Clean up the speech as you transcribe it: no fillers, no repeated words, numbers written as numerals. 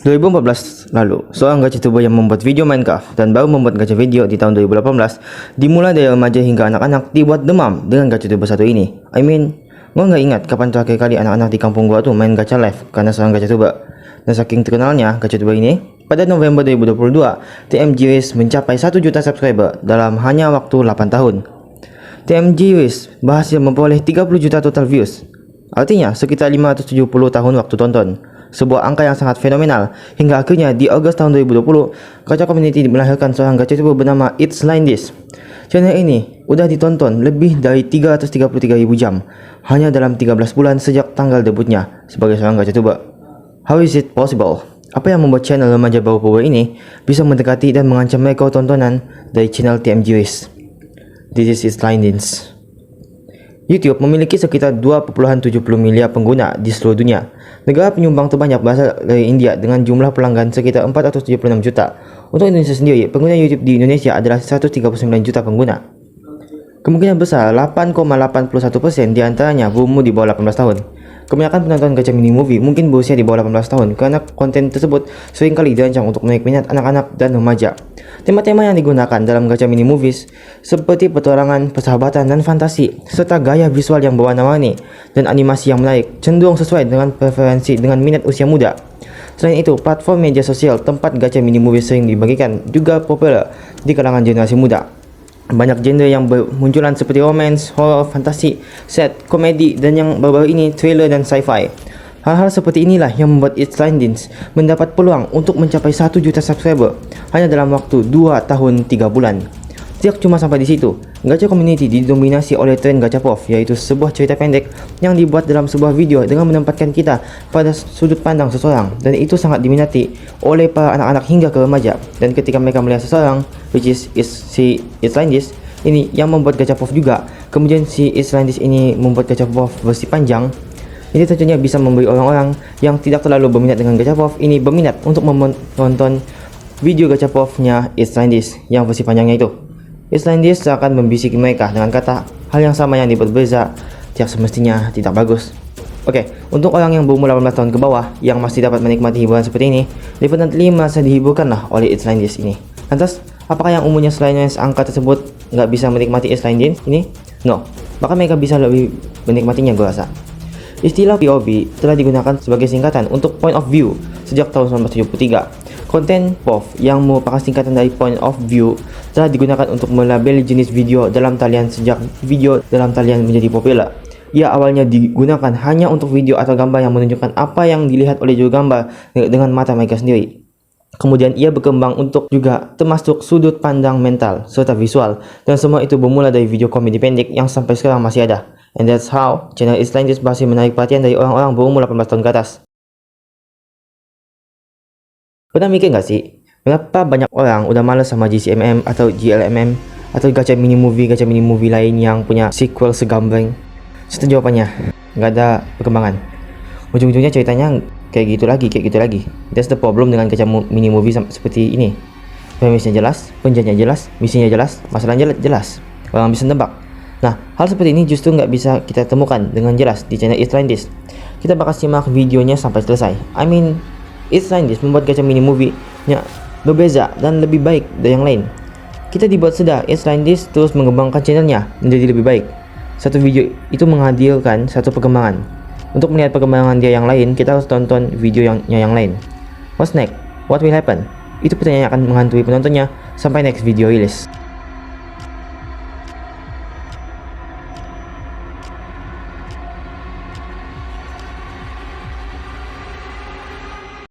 2014 lalu, seorang gacha tuber yang membuat video Minecraft dan baru membuat gacha video di tahun 2018, dimulai dari remaja hingga anak-anak, dibuat demam dengan gacha tuber satu ini. Gua nggak ingat kapan terakhir kali anak-anak di kampung gua tuh main gacha live karena seorang gacha tuber. Dan saking terkenalnya gacha tuber ini, pada November 2022, TMG Wiz mencapai 1 juta subscriber dalam hanya waktu 8 tahun. TMG Wiz berhasil memperoleh 30 juta total views, artinya sekitar 570 tahun waktu tonton. Sebuah angka yang sangat fenomenal. Hingga akhirnya di Agustus tahun 2020, Gacha Community melahirkan seorang gacha tuber bernama It's Like This. Channel ini udah ditonton lebih dari 333.000 jam hanya dalam 13 bulan sejak tanggal debutnya sebagai seorang gacha tuber. How is it possible? Apa yang membuat channel remaja baru power ini bisa mendekati dan mengancam rekor tontonan dari channel TMG Wiz? This is It's Like This. YouTube memiliki sekitar 2,70 miliar pengguna di seluruh dunia. Negara penyumbang terbanyak berasal dari India dengan jumlah pelanggan sekitar 476 juta. Untuk Indonesia sendiri, pengguna YouTube di Indonesia adalah 139 juta pengguna. Kemungkinan besar 8,81% diantaranya berumur di bawah 18 tahun. Kebanyakan penonton gacha mini movie mungkin berusia di bawah 18 tahun karena konten tersebut seringkali dirancang untuk menarik minat anak-anak dan remaja. Tema-tema yang digunakan dalam gacha mini movies seperti petualangan, persahabatan, dan fantasi, serta gaya visual yang berwarna-warni dan animasi yang menarik cenderung sesuai dengan preferensi dengan minat usia muda. Selain itu, platform media sosial tempat gacha mini movies sering dibagikan juga populer di kalangan generasi muda. Banyak genre yang bermunculan seperti romance, horror, fantasi, set, komedi, dan yang baru-baru ini thriller dan sci-fi. Hal-hal seperti inilah yang membuat It's Like This mendapat peluang untuk mencapai 1 juta subscriber hanya dalam waktu 2 tahun 3 bulan. Tidak cuma sampai di situ, Gacha Community didominasi oleh tren Gachapov, yaitu sebuah cerita pendek yang dibuat dalam sebuah video dengan menempatkan kita pada sudut pandang seseorang, dan itu sangat diminati oleh para anak-anak hingga ke remaja. Dan ketika mereka melihat seseorang, which is si It's Like This ini yang membuat Gachapov juga, kemudian si It's Like This ini membuat Gachapov versi panjang, ini tentunya bisa memberi orang-orang yang tidak terlalu berminat dengan Gachapov ini berminat untuk menonton video Gachapovnya It's Like This yang versi panjangnya itu. It's Like This akan membisiki mereka dengan kata hal yang sama yang berbeza, tidak semestinya tidak bagus. Oke, untuk orang yang berumur 18 tahun ke bawah yang masih dapat menikmati hiburan seperti ini, definitely merasa dihiburkanlah oleh It's Like This ini. Lantas, apakah yang umurnya selain angka tersebut nggak bisa menikmati It's Like This ini? No, bahkan mereka bisa lebih menikmatinya, gue rasa. Istilah POV telah digunakan sebagai singkatan untuk point of view sejak tahun 1973. Konten POV yang merupakan singkatan dari point of view telah digunakan untuk melabeli jenis video dalam talian sejak video dalam talian menjadi populer. Ia awalnya digunakan hanya untuk video atau gambar yang menunjukkan apa yang dilihat oleh juru gambar dengan mata mereka sendiri. Kemudian ia berkembang untuk juga termasuk sudut pandang mental serta visual, dan semua itu bermula dari video komedi pendek yang sampai sekarang masih ada. And that's how channel It's Like This berhasil menarik perhatian dari orang-orang berumur 18 tahun ke atas. Pernah mikir gak sih, kenapa banyak orang udah males sama GCMM atau GLMM atau gacha mini movie lain yang punya sequel segambreng? Satu jawabannya, gak ada perkembangan. Ujung-ujungnya ceritanya kayak gitu lagi. That's the problem dengan gacha mini movie seperti ini. Premisnya jelas, penjanya jelas, misinya jelas, masalahnya jelas. Orang bisa nebak. Nah, hal seperti ini justru nggak bisa kita temukan dengan jelas di channel It's Like This. Kita bakal simak videonya sampai selesai. It's Like This membuat gacha mini movie-nya berbeza dan lebih baik dari yang lain. Kita dibuat sedar It's Like This terus mengembangkan channelnya menjadi lebih baik. Satu video itu menghadirkan satu perkembangan. Untuk melihat perkembangan dia yang lain, kita harus tonton videonya yang lain. What's next? What will happen? Itu pertanyaan yang akan menghantui penontonnya sampai next video rilis.